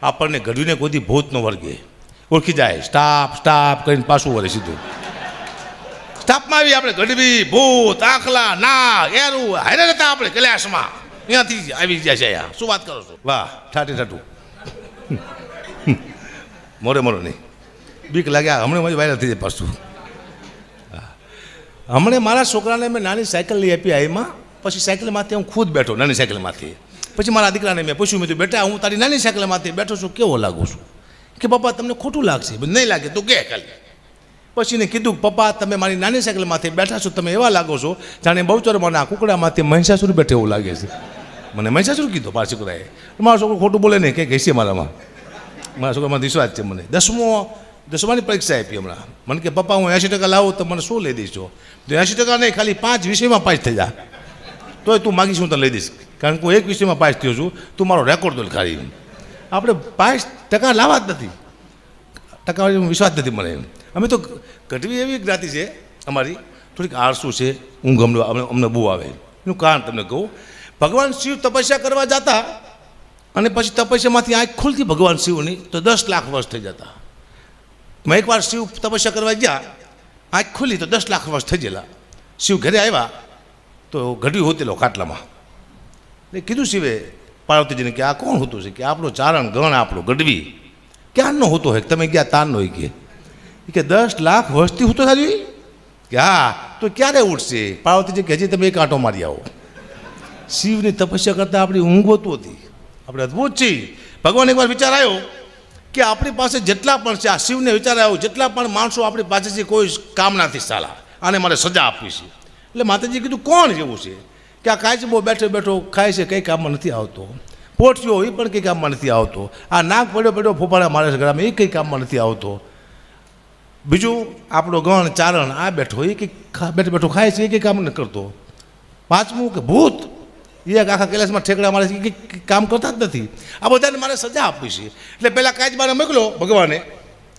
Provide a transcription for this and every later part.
આપણને ઘડવીને કોઈથી ભૂત ન વર્ગે, ઓળખી જાય, સ્ટાફ સ્ટાફ કરીને પાછું વળે સીધું. સ્ટાફમાં આવી આપણે ગઢવી, ભૂત, આખલા, ના એરું હારે હતા આપણે કૈલાસમાં, અહીંયાથી આવી જાય છે. અહીંયા શું વાત કરો છો? વાહ, ઠાઠી ઠાઠું. મોરે મોરો નહીં, બીક લાગ્યા. હમણાં મારી વાયરલ થઈ જાય પાછું. હમણાં મારા છોકરાને મેં નાની સાયકલ લઈ આપી આઈમાં, પછી સાયકલમાંથી હું ખુદ બેઠો, નાની સાયકલમાંથી. પછી મારા દીકરાને મેં પૂછ્યું, મેં તો બેટા હું તારી નાની સાયકલમાંથી બેઠો છું, કેવો લાગુ છું? કે પપ્પા તમને ખોટું લાગશે. નહીં લાગે તું કે ખાલી. પછી એને કીધું, પપ્પા તમે મારી નાની સાયકલમાંથી બેઠા છો, તમે એવા લાગો છો જાણે બહુચરમાંના કુકડામાંથી મહિષાસુર બેઠે એવું લાગે છે. મને મહિષાસુર કીધો મારા છોકરાએ. મારો છોકરો ખોટું બોલે નહીં, કંઈક હશે મારામાં. મારા છોકરામાં વિશ્વાસ છે મને. દસમાની પરીક્ષા આપી હમણાં. મને કે પપ્પા હું 80% લાવું તો મને શું લઈ દઈશો? તો 80% નહીં, ખાલી 5 વિષયમાં પાસ થઈ જા તોય તું માગીશ હું તને લઈ દઈશ. કારણ કે હું 1 વિષયમાં પાસ થયો છું, તું મારો રેકોર્ડ તો ખાલી. આપણે 5% લાવવા જ નથી, ટકાવારી વિશ્વાસ નથી મને. અમે તો ગઢવી એવી જ્ઞાતિ છે અમારી, થોડીક આળસુ છે, ઊંઘ અમને બહુ આવે. એનું કારણ તમને કહું, ભગવાન શિવ તપસ્યા કરવા જતા અને પછી તપસ્યામાંથી આંખ ખુલતી ભગવાન શિવની તો 10 લાખ વર્ષ થઈ જતા. મેં એકવાર શિવ તપસ્યા કરવા ગયા, આંખ ખુલી તો 10 લાખ વર્ષ થઈ ગયેલા. શિવ ઘરે આવ્યા તો ગઢવી હોતેલો ખાટલામાં. એટલે કીધું શિવે પાર્વતીજીને કે આ કોણ હોતું છે? કે આપણો ચારણ ગણ, આપણો ગઢવી. ક્યારનો હોતો હોય? તમે ગયા તારનો હોય કે 10 લાખ વર્ષથી હોતો સારી કે હા. તો ક્યારે ઉઠશે? પાર્વતીજી કે હજી તમે એક આંટો મારી આવો. શિવની તપસ્યા કરતાં આપણી ઊંઘ હોતું હતી. આપણે અદભુત છીએ. ભગવાન એકવાર વિચાર આવ્યો કે આપણી પાસે જેટલા પણ છે, આ શિવને વિચાર આવ્યો જેટલા પણ માણસો આપણી પાસે છે કોઈ કામ નથી સાલા, આને મારે સજા આપવી છે. એટલે માતાજી કીધું કોણ જેવું છે કે આ કાચબો બેઠો બેઠો ખાય છે, કંઈ કામમાં નથી આવતો. પોઠિયો એ પણ કંઈ કામમાં નથી આવતો. આ નાક પડ્યો પડ્યો ફોફાડા મારે છે ઘરમાં, એ કંઈ કામમાં નથી આવતો. બીજું આપણો ગણ ચારણ આ બેઠો, એ કંઈક બેઠો બેઠો ખાય છે, એ કંઈ કામ નથી કરતો. પાંચમું કે ભૂત, એ આખા કૈલાસમાં ઠેકડા મારે છે, એ કંઈ કામ કરતા જ નથી. આ બધાને મારે સજા આપવી છે. એટલે પહેલાં કાચબાને મોકલો ભગવાને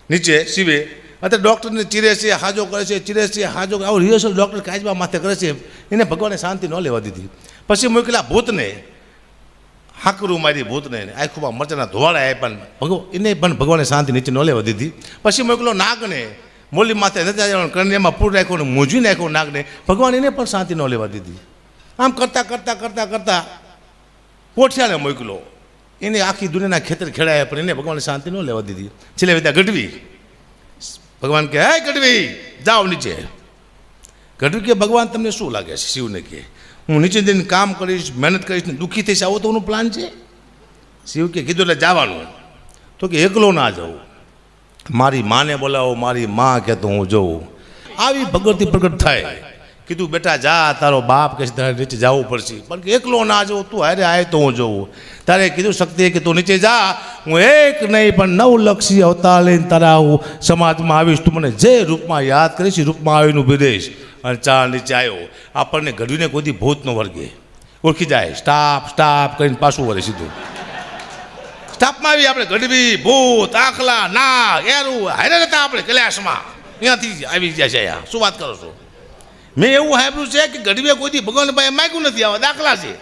નીચે શિવે. અત્યારે ડૉક્ટરને ચીરે છે, હાજો કરે છે, ચીરે છે, હાજો કરે. આવો રિહર્સલ ડૉક્ટર કાચબા માથે કરે છે. એને ભગવાને શાંતિ ન લેવા દીધી. પછી મોકલ્યા ભૂતને, હાકરું મારી ભૂતને, આખું મરચાના ધોવાડા આપ્યા. એને પણ ભગવાને શાંતિ નીચે ન લેવા દીધી. પછી મોકલો નાગને, મોલી માથે નથી કરણીયામાં પૂર રાખ્યો ને મૂંઝવી નાખ્યો નાગને. ભગવાન એને પણ શાંતિ ન લેવા દીધી. આમ કરતાં કરતાં કરતાં કરતાં પોઠિયાને મોકલો. એને આખી દુનિયાના ખેતર ખેડાયા પણ એને ભગવાને શાંતિ ન લેવા દીધી. છેલ્લે વિદ્યા ગઢવી. ભગવાન કહે હે ગઢવી જાઓ નીચે. ગઢવી કે ભગવાન તમને શું લાગે છે? શિવને કહે હું નીચે જઈને કામ કરીશ, મહેનત કરીશ ને દુઃખી થઈશ, આવો તો એનું પ્લાન છે? શિવ કે કીધું એટલે જવાનું. તો કે એકલો ના જાઉં, મારી માને બોલાવો, મારી માં કે તો હું જઉં. આવી ભગવતી પ્રગટ થાય. કીધું બેટા જા, તારો બાપ કે તારે નીચે જવું પડશે, પણ કે એકલો ના જાઉં, તું હારે આય તો હું જઉં. તારે કીધું શક્તિએ કે તું નીચે જા, હું એક નહીં પણ 9 લક્ષી અવતાર લઈને તારા હું સમાજમાં આવીશ, તું મને જે રૂપમાં યાદ કરીશ એ રૂપમાં આવીને ઊભી રહીશ. અને ચાર નીચે આવ્યો. આપણને ઘડવીને કોઈથી ભૂત ન વર્ગે, ઓળખી જાય, સ્ટાફ સ્ટાફ કરીને પાછું વળે સીધું. સ્ટાફમાં આવી આપણે ગઢવી, ભૂત, આખલા, ના એરું હારે હતા આપણે કૈલાસમાં, અહીંયાથી આવી જાય છે. અહીંયા શું વાત કરો છો? મેં એવું સાંભળ્યું છે કે ગઢવીએ કોઈથી ભગવાન ભાઈ માગ્યું નથી. આવા દાખલા છે.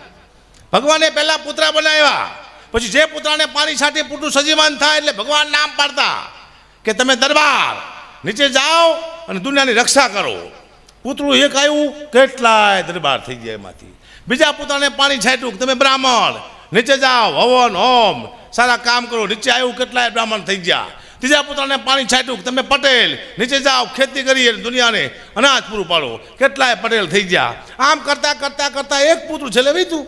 ભગવાને પહેલાં પુતળા બનાવ્યા, પછી જે પુતળાને પાણી છાંટી પૂટું સજીવાન થાય એટલે ભગવાન નામ પાડતા કે તમે દરબાર નીચે જાઓ અને દુનિયાની રક્ષા કરો. પૂતળું એક આવ્યું, કેટલાય દરબાર થઈ ગયા એમાંથી. બીજા પુતળાને પાણી છાંટ્યું તમે બ્રાહ્મણ નીચે જાઓ, હવન હોમ સારા કામ કરો, નીચે આવ્યું કેટલાય બ્રાહ્મણ થઈ ગયા. ત્રીજા પુત્રને પાણી છાંટ્યું તમે પટેલ નીચે જાઓ, ખેતી કરીએ દુનિયાને અનાજ પૂરું પાડો, કેટલાય પટેલ થઈ ગયા. આમ કરતાં કરતાં કરતાં એક પુત્ર છેલ્લે વીતું.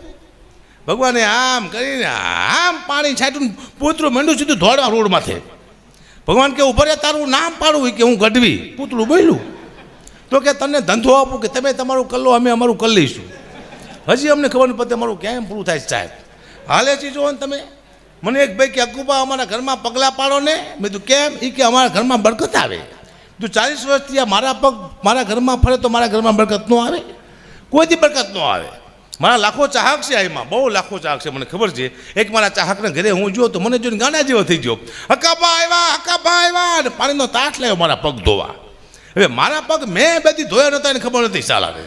ભગવાને આમ કરીને આમ પાણી છાંટ્યું, પુત્ર મંડ્યું સીધું ધોળા રોડ માથે. ભગવાન કે ઉભા રે, તારું નામ પાડું કે હું ગઢવી. પૂતળું બોલ્યું તો કે તને ધંધો આપું કે તમે તમારું કર લો, અમે અમારું કરી લઈશું. હજી અમને ખબર નથી પડતી અમારું કેમ પૂરું થાય સાહેબ. હાલે છે જો ને તમે. મને એક ભાઈ કે અકુબા અમારા ઘરમાં પગલાં પાડો ને. મેં કીધું કેમ? એ કે અમારા ઘરમાં બરકત આવે. તું 40 વર્ષથી મારા પગ મારા ઘરમાં ફરે તો મારા ઘરમાં બરકત ન આવે? કોઈથી બરકત ન આવે. મારા લાખો ચાહક છે, એમાં બહુ લાખો ચાહક છે, મને ખબર છે. એક મારા ચાહકને ઘરે હું જોયો તો મને જોઈને ગાના જેવો થઈ ગયો. હકાબા આવ્યા અને પાણીનો તાટ લાવ્યો મારા પગ ધોવા. હવે મારા પગ મેં બેથી ધોયા નહોતા એને ખબર નથી સાલાને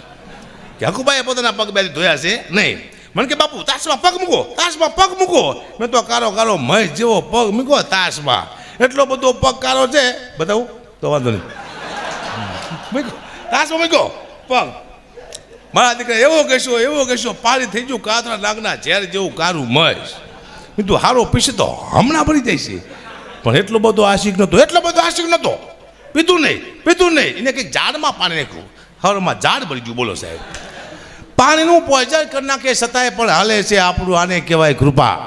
કે હકુબાએ પોતાના પગ બેથી ધોયા છે નહીં. મને કે બાપુ તાશમાં પગ મૂકો, તાશમાં પગ મૂકો. મેં તો કારો કારો મહેશ જેવો પગ મૂકો તાશમાં, એટલો બધો પગ કારો છે. બતાવું તો વાંધો નહીં, મૂકો તાશમાં મૂકો પગ. મારા દીકરા એવો કહેશો પારી થઈ ગયું કાતરા નાગના ઝેર જેવું કારું મહેશ. કીધું હારો પીશે તો હમણાં ભરી જાય છે, પણ એટલો બધો આશિક નહોતો. પીધું નહીં એને કંઈક ઝાડમાં પાણી નાખ્યું, હરમાં ઝાડ ભરી ગયું. બોલો સાહેબ, પાણીનું પોઈઝન કરી નાખે છતાંય પણ હાલે છે આપણું. આને કહેવાય કૃપા.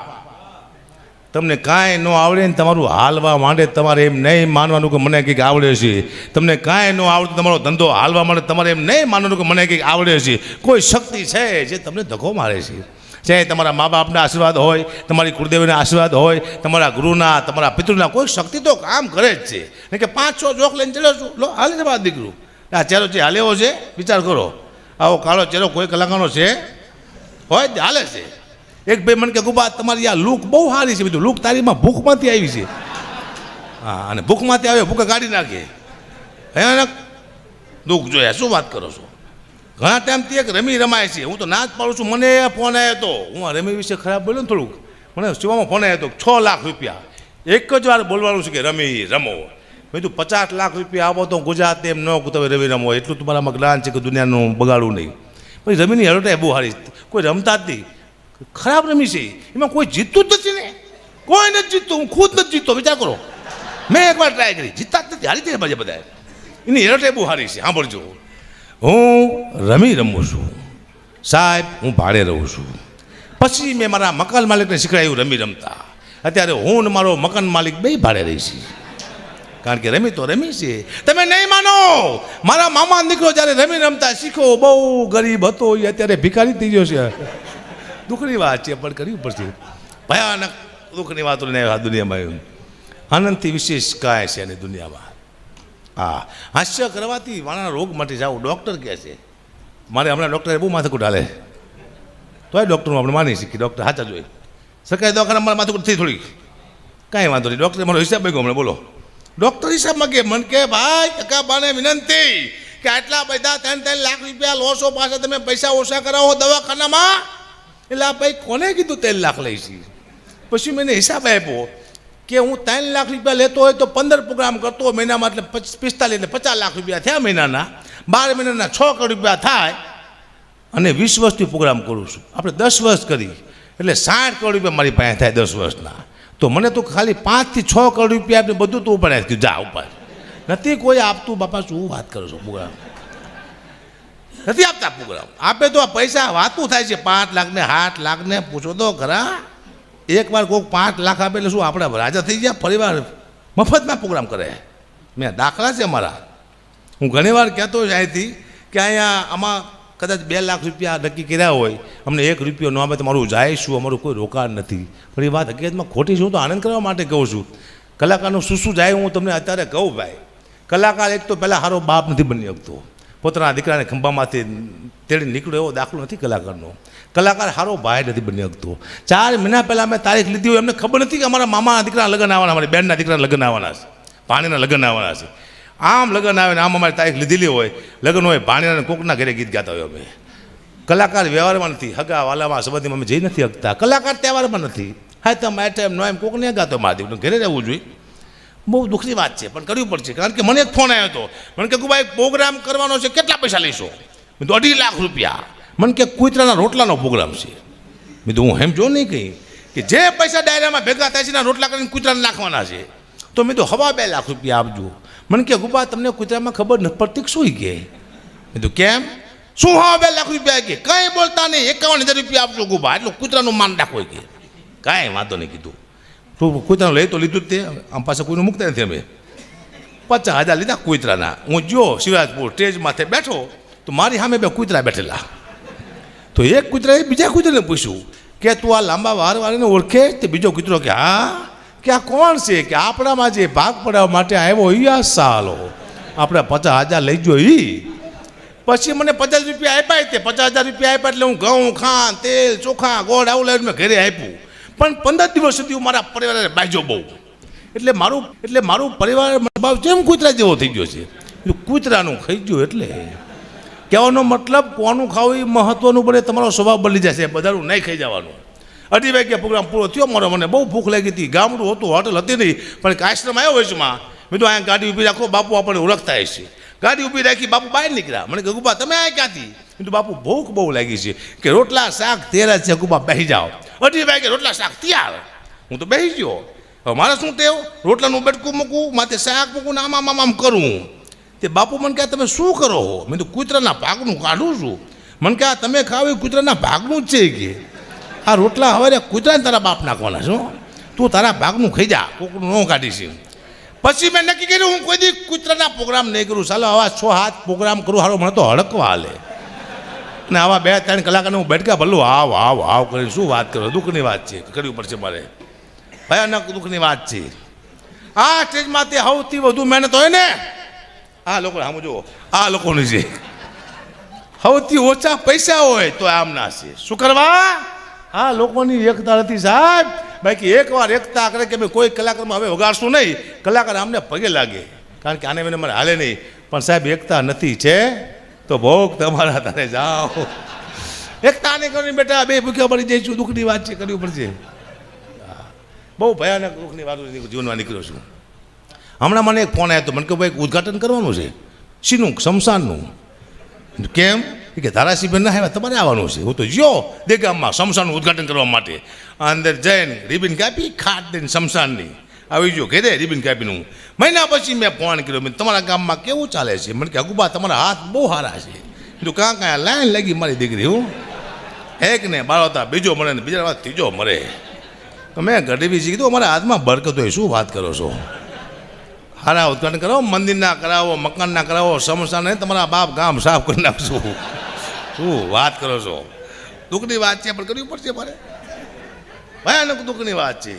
તમને કાંઈ ન આવડે ને તમારું હાલવા માંડે, તમારે એમ નહીં માનવાનું કે મને કંઈક આવડે છે. તમને કાંઈ ન આવડે તમારો ધંધો હાલવા માંડે, તમારે એમ નહીં માનવાનું કે મને કંઈક આવડે છે. કોઈ શક્તિ છે જે તમને ધક્કો મારે છે. ચાહે તમારા મા બાપના આશીર્વાદ હોય, તમારી કુળદેવીના આશીર્વાદ હોય, તમારા ગુરુના, તમારા પિતૃના, કોઈ શક્તિ તો કામ કરે જ છે. નહીં કે 5-6 જોક લઈને ચડ્યો છું, લો હાલે છે મારા દીકરું. આ ચહેરો છે હાલેવો છે, વિચાર કરો. આવો કાળો ચહેરો કોઈ કલાકારનો છે હોય હાલે છે. એક ભાઈ મને કે ગુબા તમારી આ લુક બહુ સારી છે. બીજું લુક તારીમાં ભૂખમાંથી આવી છે. હા, અને ભૂખમાંથી આવે ભૂખે કાઢી નાખે. ભયાનક દુઃખ જોયા. શું વાત કરો છો? ઘણા ટાઈમથી એક રમી રમાય છે. હું તો ના જ પાડું છું. મને ફોન આવ્યો હતો, હું આ રમી વિશે ખરાબ બોલ્યો ને થોડુંક, મને શિવામાં ફોન આવ્યો હતો. 6 લાખ રૂપિયા એક જ વાર બોલવાનું છે કે રમી રમો. મેં તું 50 લાખ રૂપિયા આવો તો ગુજરાત એમ ન તમે રમી રમો. એટલું તમારામાં જ્ઞાન છે કે દુનિયાનું બગાડવું નહીં. પછી રમીની હરટાય બહુ સારી, કોઈ રમતા જ નહીં. ખરાબ રમી છે, એમાં કોઈ જીતતું જ નથી ને. કોઈ નથી જીતતું, હું ખુદ નથી જીતતો. વિચાર કરો, મેં એકવાર ટ્રાય કરી, જીતતા જ નથી, હારી જાય બાજુ બધા. એની હરટાય બહુ સારી છે. સાંભળજો, હું રમી રમું છું સાહેબ, હું ભાડે રહું છું. પછી મેં મારા મકાન માલિકને શીખડાયું રમી રમતા. અત્યારે હું ને મારો મકાન માલિક બે ભાડે રહી છીએ, કારણ કે રમી તો રમી છે. તમે નહીં માનો, મારા મામા દીકરો જ્યારે રમી રમતા શીખો, બહુ ગરીબ હતો, એ અત્યારે ભિખારી થઈ ગયો છે. દુઃખની વાત છે, પણ કરવી પડશે. ભયાનક દુઃખની વાતો ને આ દુનિયામાં આનંદથી વિશેષ કાંઈ છે એની દુનિયામાં. હા, હાસ્ય કરવાથી વાળાના રોગ મટી જાવ. ડૉક્ટર કહે છે, મારે હમણાં ડૉક્ટરે બહુ માથાકૂટ હાલે, તોય ડૉક્ટરનું આપણે માની શકીએ. ડૉક્ટર સાચા જોઈએ. સરકારી દવાખાના મારા માથાકૂટ થઈ થોડીક, કાંઈ વાંધો નહીં. ડૉક્ટરે મારો હિસાબ માંગ્યો હમણાં. બોલો, ડૉક્ટર હિસાબ માંગે. મને કે ભાઈ કાકાબાને વિનંતી કે આટલા બધા 3-3 લાખ રૂપિયા લો છો, પાછા તમે પૈસા ઓછા કરાવો દવાખાનામાં. એટલે આ ભાઈ કોને કીધું 3 લાખ લઈશી? પછી મેં હિસાબ આપ્યો કે હું 3 લાખ રૂપિયા લેતો હોય તો 15 પ્રોગ્રામ કરતો મહિનામાં, એટલે 45 એટલે 50 લાખ રૂપિયા થયા મહિનાના. 12 મહિનાના 6 કરોડ રૂપિયા થાય. અને 20 વર્ષથી પ્રોગ્રામ કરું છું. આપણે 10 વર્ષ કરી એટલે 60 કરોડ રૂપિયા મારી પાસે થાય 10 વર્ષના. તો મને તો ખાલી 5 થી 6 કરોડ રૂપિયા આપણે બધું તો ઉપાડ્યા કીધું, જા ઉપાડ. નથી કોઈ આપતું. બાપા શું વાત કરો છો? પ્રોગ્રામ નથી આપતા. પ્રોગ્રામ આપે તો આ પૈસા વાતું થાય છે. 5 લાખ ને 8 લાખ ને પૂછો તો ખરા. એકવાર કોઈક 5 લાખ આપે એટલે શું આપણે રાજા થઈ ગયા? પરિવાર મફતમાં પ્રોગ્રામ કરે. મેં દાખલા છે અમારા. હું ઘણીવાર કહેતો હોય અહીંથી કે અહીંયા આમાં કદાચ 2 લાખ રૂપિયા નક્કી કર્યા હોય, અમને 1 રૂપિયો ન આપે તો મારું જાય શું? અમારું કોઈ રોકાણ નથી. પણ એ વાત હકીકતમાં ખોટી છે. હું તો આનંદ કરવા માટે કહું છું. કલાકારનું શું જાય હું તમને અત્યારે કહું ભાઈ. કલાકાર એક તો પહેલાં સારો બાપ નથી બની શકતો. પોતાના દીકરાને ખંભામાંથી તેડી નીકળ્યો એવો દાખલો નથી કલાકારનો. કલાકાર સારો ભાઈ નથી બની શકતો. 4 મહિના પહેલાં મેં તારીખ લીધી હોય, એમને ખબર નથી કે અમારા મામાના દીકરાના લગ્ન આવવાના, અમારી બેનના દીકરાના લગ્ન આવવાના છે, ભાણીના લગ્ન આવવાના છે. આમ લગ્ન આવે ને આમ અમારી તારીખ લીધેલી હોય, લગ્ન હોય, ભાણીના કોકના ઘરે ગીત ગાતા હોય. અમે કલાકાર વ્યવહારમાં નથી, હગા વાલામાં સંબંધીમાં અમે જઈ નથી શકતા. કલાકાર તહેવારમાં નથી. હા તમે એમ નો એમ કોકને ગાતો મારા દીકરાને ઘરે રહેવું જોઈએ. બહુ દુઃખની વાત છે, પણ કરવી પડશે. કારણ કે મને એક ફોન આવ્યો હતો. મને કે ભાઈ પ્રોગ્રામ કરવાનો છે, કેટલા પૈસા લઈશો? મેં તો 2.5 લાખ રૂપિયા. મને કે કુતરાના રોટલાનો પ્રોગ્રામ છે. મેં તો હું એમ જો નહીં કહી કે જે પૈસા ડાયરામાં ભેગા થાય છે ને રોટલા કરીને કૂતરાને નાખવાના છે. તો મેં તો 2.5 લાખ રૂપિયા આપજો. મને કે ગુબા તમને કૂતરામાં ખબર નથી પડતી શું? કે મેં તો કેમ શું 2.5 લાખ રૂપિયા? કે કંઈ બોલતા નહીં, 51,000 રૂપિયા આપજો ગુબા, એટલું કૂતરાનું માન રાખો. કે કાંઈ વાંધો નહીં કીધું. તો કૂતરાનું લઈ તો લીધું જ તે. આમ પાસે કોઈનું મૂકતા નથી. અમે 50,000 લીધા કૂતરાના. હું જો શિવરાજપુર સ્ટેજ માથે બેઠો તો મારી સામે 2 કૂતરા બેઠેલા. તો એક કૂતરાએ બીજા કૂતરાને પૂછ્યું કે તું આ લાંબા વારવાળીને ઓળખે? તે બીજો કૂતરો કે હા. કે આ કોણ છે? કે આપણામાં જે ભાગ પડાવવા માટે આવ્યો એ આ સાલો આપણે 50,000 લઈ ગયો એ. પછી મને 50 રૂપિયા આપ્યા. તે 50,000 રૂપિયા આપ્યા એટલે હું ઘઉં, ખાંડ, તેલ, ચોખા, ગોળ આવું લઈને મેં ઘરે આપ્યું. પણ 15 દિવસ સુધી હું મારા પરિવારને બાજ્યો બહુ. એટલે મારું પરિવાર ભાવ જેમ કૂતરા જેવો થઈ ગયો છે. કૂતરાનું ખાઈ ગયો એટલે કહેવાનો મતલબ કોનું ખાવું એ મહત્ત્વનું પડે, તમારો સ્વભાવ બદલી જશે, બધાનું નહીં ખાઈ જવાનું. 2:30 વાગ્યા પ્રોગ્રામ પૂરો થયો મારો, મને બહુ ભૂખ લાગી હતી, ગામડું હતું, હોટલ હતી નહીં, પણ એક આશ્રમ આવ્યો વચમાં. મેં તો અહીંયા ગાડી ઊભી રાખો, બાપુ આપણને ઓળખતા હશે. ગાડી ઊભી રાખી, બાપુ બહાર નીકળ્યા. મને કે ગુબા તમે આ ક્યાંથી? મેં તો બાપુ ભૂખ બહુ લાગી છે, કે રોટલા શાક તેરા છે, ગુબા બેસી જાઓ. 2:30 વાગે રોટલા શાક તૈયાર. હું તો બેસી ગયો. હવે મારે શું ટેવ, રોટલાનું બેટકું મૂકું, માથે શાક મૂકું ને આમ કરું. તે બાપુ મને કહે તમે શું કરો છો? મેં તો કૂતરાના ભાગનું કાઢું છું. મને કહે તમે ખાવ એ કૂતરાના ભાગનું જ છે કે આ રોટલા હવે કૂતરાને તારા બાપ નાખવાના છો, તું તારા ભાગનું ખાઈ જા, કોકનું ન કાઢીશ. પછી મેં નક્કી કર્યું હું કોઈ દી કૂતરાના પ્રોગ્રામ નહીં કરું. ચાલો આવા 6-7 પ્રોગ્રામ કરું, હારો મને તો હડકવા હાલે. અને આવા 2-3 કલાકને હું બેઠકા ભલું આવ કરી શું વાત કરો, દુઃખની વાત છે, કરવી પડશે મારે, ભયાનક દુઃખની વાત છે. આ સ્ટેજમાં તે સૌથી વધુ મહેનત હોય ને આ લોકો, આમ જુઓ આ લોકોની છે. સૌથી ઓછા પૈસા હોય તો આમ ના છે. શું કરવા? આ લોકોની એકતા નથી સાહેબ. બાકી એકવાર એકતા કરે કે ભાઈ કોઈ કલાકારમાં હવે વગાડશું નહીં, કલાકાર આમને પગે લાગે, કારણ કે આને મને મારે હાલે નહીં. પણ સાહેબ એકતા નથી છે તો ભોગ તમારા તારે જાઓ. એકતા નહીં કરીને બેટા બે ભૂખ્યા પડી જઈશું, દુઃખની વાત છે, કરવી પડશે. બહુ ભયાનક દુઃખની વાત જીવનમાં નીકળ્યો છું. હમણાં મને એક ફોન આવ્યો હતો, મને કહ્યું ભાઈ ઉદ્ઘાટન કરવાનું છે. શીનું? શમશાનનું. કેમ? કે ધારાસભ્ય ના આવ્યા, તમારે આવવાનું છે. હું તો જો દેગામમાં શમશાનનું ઉદ્ઘાટન કરવા માટે અંદર જઈને રિબિન કાપી ખાટ દઈને શમશાનની આવી ગયો ઘેરે રિબિન કાપીનું. મહિના પછી મેં ફોન કર્યો, મેં તમારા ગામમાં કેવું ચાલે છે? મને કે અગુબા તમારા હાથ બહુ સારા છે. કીધું કાં લાઈન લાગી મારી દીકરી. હું એક ને બાળોતા બીજો મળે ને બીજા વાત ત્રીજો મરે. તો મેં ગઢવી કીધું અમારા હાથમાં બરકત હોય, શું વાત કરો છો? હારા ઉદ્ઘાટન કરાવો, મંદિરના કરાવો, મકાનના કરાવો, શમશાન નહીં તમારા બાપ ગામ સાફ કરી નાખશું. શું વાત કરો છો? દુઃખની વાત છે, પણ કરવી પડશે મારે, ભયાનક દુઃખની વાત છે.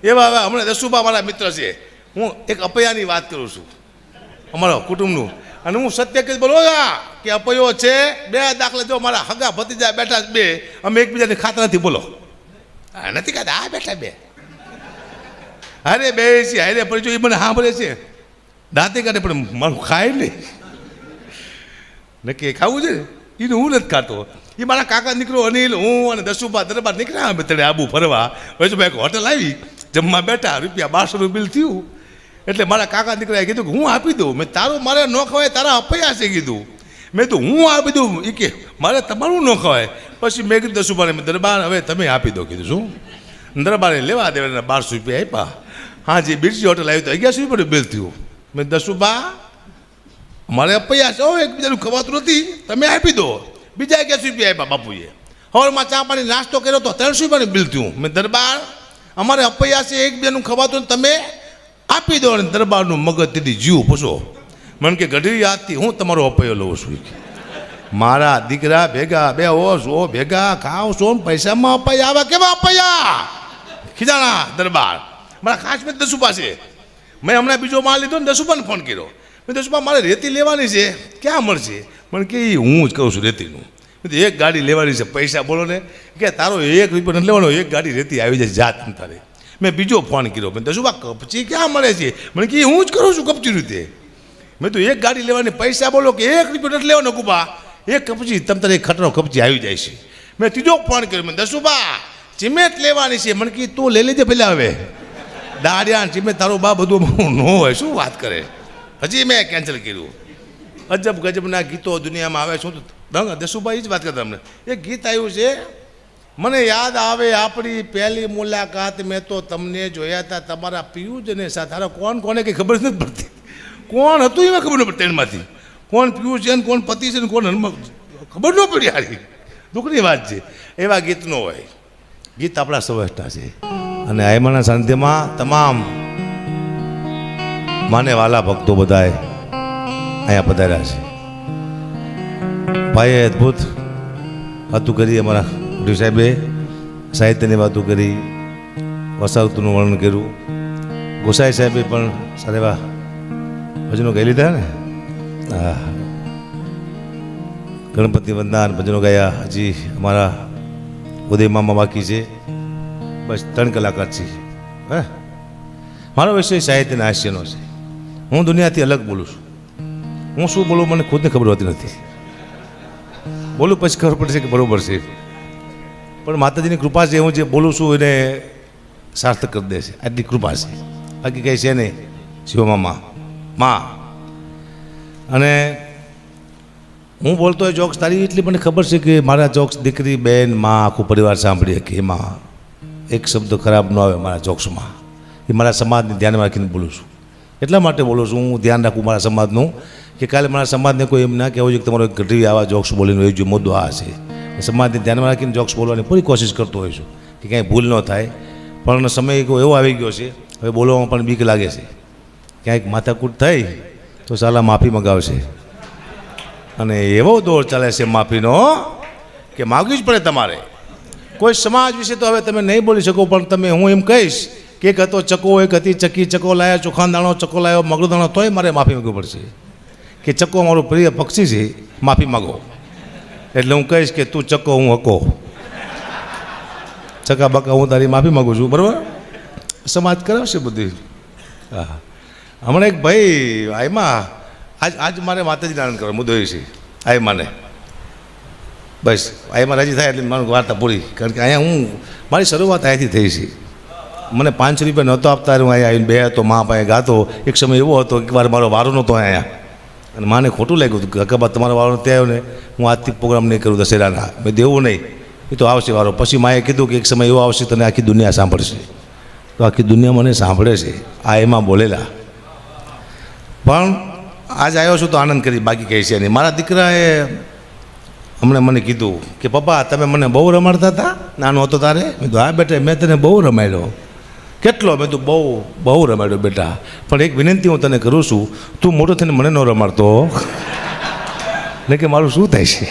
એવા હવે હમણાં દસુબા મારા મિત્ર છે, હું એક અપૈયાની વાત કરું છું અમારા કુટુંબનું, અને હું સત્ય કહી બોલો કે અપૈયો છે. 2 દાખલા જો મારા હગા ભતીજા બેઠા 2, અમે એકબીજાને ખાતા નથી. બોલો નથી ખાતા, આ બેઠા 2 હારે બે છે, હારે પણ જો એ મને સાંભળે છે, દાંતે કાઢે પણ મારું ખાય નહીં. નક્કી ખાવું છે એનું હું નથી ખાતો. એ મારા કાકા નીકળો અનિલ, હું અને દસુબા દરબાર નીકળ્યા તળે આબુ ફરવા. પછી એક હોટલ આવી, જમવા બેઠા, ₹1200 બિલ થયું. એટલે મારા કાકા નીકળ્યા, કીધું કે હું આપી દઉં. મેં તારું મારે ન ખવાય, તારા અપૈયા છે કીધું. મેં તો હું આપી દઉં. એ કે મારે તમારું ન ખવાય. પછી મેં કીધું દસુબાને, દરબાર હવે તમે આપી દો. કીધું શું? દરબારે લેવા દેવાના ₹1200 આપ્યા. હા જી બીજી હોટલ આવી તો ₹1100 બિલ થયું. મેં દસુબા મારે અપૈયા છે, એકબીજાનું ખવાતું નથી, તમે આપી દો. બીજા ₹1100 આપ્યા બાપુએ. હવારમાં ચા પાણી નાસ્તો કર્યો તો ₹300 બિલ થયું. મેં દરબાર અમારે અપૈયા છે, એકબીજાનું ખવાતું તમે આપી દો. અને દરબારનું મગજ તેથી જીવ પૂછો. મને કે ગઢવી યાદથી હું તમારો અપૈયો લઉં છું. મારા દીકરા ભેગા 2 ઓછો ભેગા ખાવ છો ને પૈસામાં અપૈયા આવે. કેવા અપૈયા? ખીજાણા દરબાર. મારા ખાસ મેં દસુબા છે. મેં હમણાં બીજો માલ લીધો ને દસુબાને ફોન કર્યો. મેં દસુબા મારે રેતી લેવાની છે, ક્યાં મળશે? મને કે હું જ કહું છું રેતીનું. એક ગાડી લેવાની છે, પૈસા બોલો ને. કે તારો ₹1 નથી લેવાનો, એક ગાડી રેતી આવી જાય જાત તારે. મેં બીજો ફોન કર્યો. મેં દસુબા કપચી ક્યાં મળે છે? મને કે હું જ કરું છું કપચી રીતે. મેં તો એક ગાડી લેવાની, પૈસા બોલો કે ₹1 નથી લેવાનો કુબા, એક કપચી તમ તારે ખટરો કપચી આવી જાય છે. મેં ત્રીજો ફોન કર્યો. મેં દસુબા ચિમેટ લેવાની છે. મને કે તું લઈ લેજે પેલા, હવે દાડિયા ચિમેટ તારો બા બધું ન હોય, શું વાત કરે. હજી મેં કેન્સલ કર્યું. અજબ ગજબના ગીતો દુનિયામાં આવે. શું દસુભાઈ જ વાત કરતા અમને. એક ગીત આવ્યું છે, મને યાદ આવે આપણી પહેલી મુલાકાત, મેં તો તમને જોયા હતા તમારા પિયુષને સાથે. હારો કોણ કોને કંઈ ખબર નથી પડતી. કોણ હતું એમાં ખબર ન પડતી. ટ્રેનમાંથી કોણ પિયુષ છે ને કોણ પતિ છે ને કોણ ખબર ન પડી. હારી દુઃખની વાત છે. એવા ગીત ન હોય. ગીત આપણા સૌરાષ્ટ્રના છે. અને આયમાના સાનિધ્યમાં તમામ માને વાલા ભક્તો બધાએ અહીંયા પધાર્યા છે. ભાઈએ અદ્ભુત વાતું કરી. અમારા ગુરુ સાહેબે સાહિત્યની વાતો કરી, વસાવતુનું વર્ણન કર્યું. ગોસાઈ સાહેબે પણ સારા એવા ભજનો ગાઈ લીધા ને. હા, ગણપતિ વંદના ભજનો ગાયા. હજી અમારા ઉદય મામા બાકી છે. બસ 3 કલાકાર છે. હે, મારો વિષય સાહિત્યના હાસ્યનો છે. હું દુનિયાથી અલગ બોલું છું. હું શું બોલું મને ખુદને ખબર હોતી નથી. બોલું પછી ખબર પડશે કે બરાબર છે. પણ માતાજીની કૃપા છે, હું જે બોલું છું એને સાર્થક કરી દેશે, આટલી કૃપા છે, બાકી કંઈ છે નહીં. શિવમામા માં અને હું બોલતો હોય જોક્સ, તારી એટલી મને ખબર છે કે મારા જોક્સ દીકરી, બેન, માં, આખું પરિવાર સાંભળીએ કે એમાં એક શબ્દ ખરાબ ન આવે મારા જોક્સમાં. એ મારા સમાજને ધ્યાનમાં રાખીને બોલું છું, એટલા માટે બોલું છું. હું ધ્યાન રાખું મારા સમાજનું, કે કાલે મારા સમાજને કોઈ એમ ના કહેવું જોઈએ કે તમારો ઘટી આવા જોક્સ બોલીને એ જો મુદ્દો આ છે. સમાજને ધ્યાનમાં રાખીને જોક્સ બોલવાની પૂરી કોશિશ કરતો હોઉં છું કે કાંઈ ભૂલ ન થાય. પણ સમય એવો આવી ગયો છે, હવે બોલવામાં પણ બીક લાગે છે. ક્યાંક માથાકૂટ થઈ તો સાલા માફી મગાવશે, અને એવો દોર ચાલે છે માફીનો કે માગવી જ પડે તમારે. કોઈ સમાજ વિશે તો હવે તમે નહીં બોલી શકો, પણ તમે, હું એમ કહીશ કે એક હતો ચકો, એક હતી ચકી, ચકો લાયા ચોખાનો દાણો, ચકો લાયો મગનો દાણો, તોય મારે માફી માગવી પડશે કે ચકો મારો પ્રિય પક્ષી છે, માફી માગો. એટલે હું કહીશ કે તું ચકો, હું હકો, ચકા બકા હું તારી માફી માગું છું, બરાબર? સમાજ કરાવશે બધી. હા, હમણાં એક ભાઈ આયમાં, આજ મારે માતાજીને આનંદ કરવા મુદ્દો એ છે. આયમાને બસ આયમાં રાજી થાય એટલે મારું વાર્તા પૂરી, કારણ કે અહીંયા હું, મારી શરૂઆત અહીંયાથી થઈ છે. મને 500 રૂપિયા નહોતો આપતા, હું અહીંયા આવીને બે હતો, મા પાસે ગાતો. એક સમય એવો હતો કે વાર મારો વારો નહોતો અહીંયા, અને માને ખોટું લાગ્યું હતું કે હકાબા તમારો વારો નથી આવ્યો ને, હું આજથી પ્રોગ્રામ નહીં કરું દશેરાના. મેં દેવું નહીં, એ તો આવશે વારો. પછી માએ કીધું કે એક સમય એવો આવશે તને આખી દુનિયા સાંભળશે. તો આખી દુનિયા મને સાંભળે છે, આ એમાં બોલેલા. પણ આજ આવ્યો છું તો આનંદ કરી, બાકી કહે છે નહીં. મારા દીકરાએ હમણાં મને કીધું કે પપ્પા તમે મને બહુ રમાડતા હતા નાનો હતો તારે. મેં તો હા બેટા, મેં તને બહુ રમાડ્યો. કેટલો? મેં તો બહુ રમાડ્યો બેટા, પણ એક વિનંતી હું તને કરું છું, તું મોટો થઈને મને ન રમાડતો ને, કે મારું શું થાય છે.